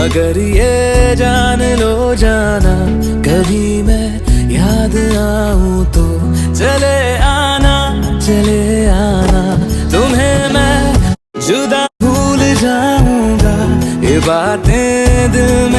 अगर ये जान लो जाना, कभी मैं याद आऊं तो चले आना तुम्हें मैं जुदा भूल जाऊंगा, ये बातें दिल